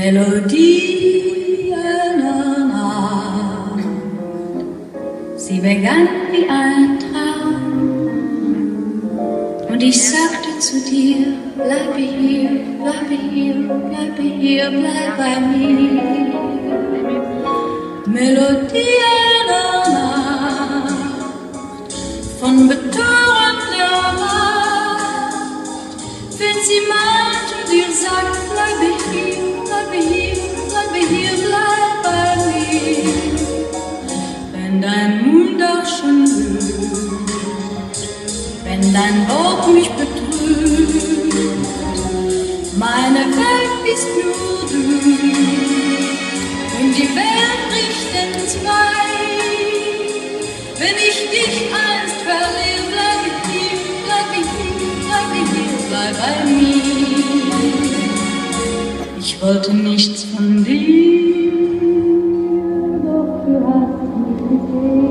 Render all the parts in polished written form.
Melodie einer Nacht. Sie begann wie ein Traum und ich sagte zu dir, bleibe hier, bleibe hier, bleibe hier, bleib bei mir. Melodie einer Nacht, von betörender Macht, wenn sie meint und dir sagt, bleibe hier, bleibe hier, bleibe hier, bleib bei mir. Wenn dein Mund auch schon lügt, wenn dein Wort mich betrügt, meine Welt bist nur du und die Welt bricht in zwei. Wenn ich dich einst verliere, bleibe hier, bleibe hier, bleibe hier, bleib bei mir. Ich wollte nichts von dir, doch du hast mich gesehen.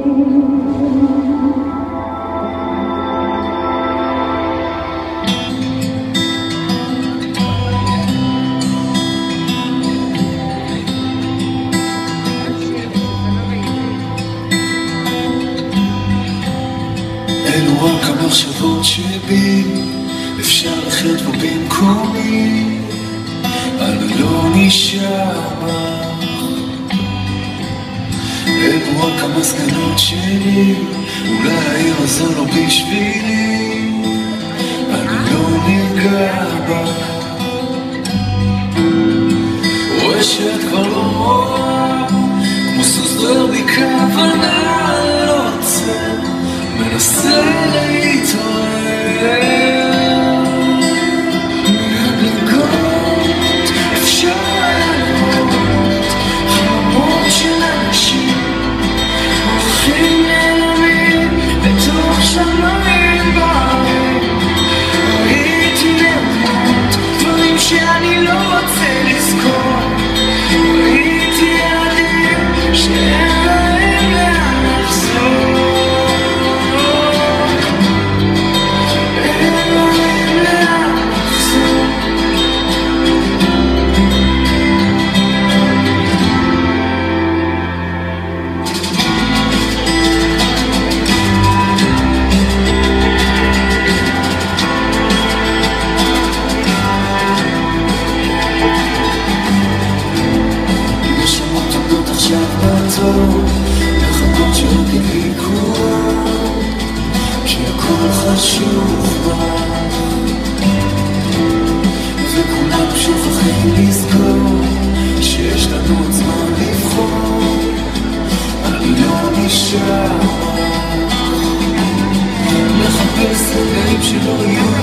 אלו רק המחשבות שבי, אפשר לחיות פה במקומי, אני לא נשאר בך. אלו רק המסקנות שלי, אולי העיר הזו לא בשבילי, אני לא ניגע בך. רואה שאת כבר לא רואה, כמו סוס דוהר בכוונה לא עוצר, מנסה להתעורר מהדלקות. אפשר לראות חלומות של אנשים הולכים נעלמים בתוך שמיים בהרים. ראיתי נעלמות, דברים שאני לא רוצה לזכור. ראיתי ילדים שאין להם לאן לחזור. לחכות שעוד יביקו שהכל חשוב בה, וכולם שוכחים לזכור שיש לנו עוד זמן לבחור. אני לא נשאר לחפש רגעים שלא יהיו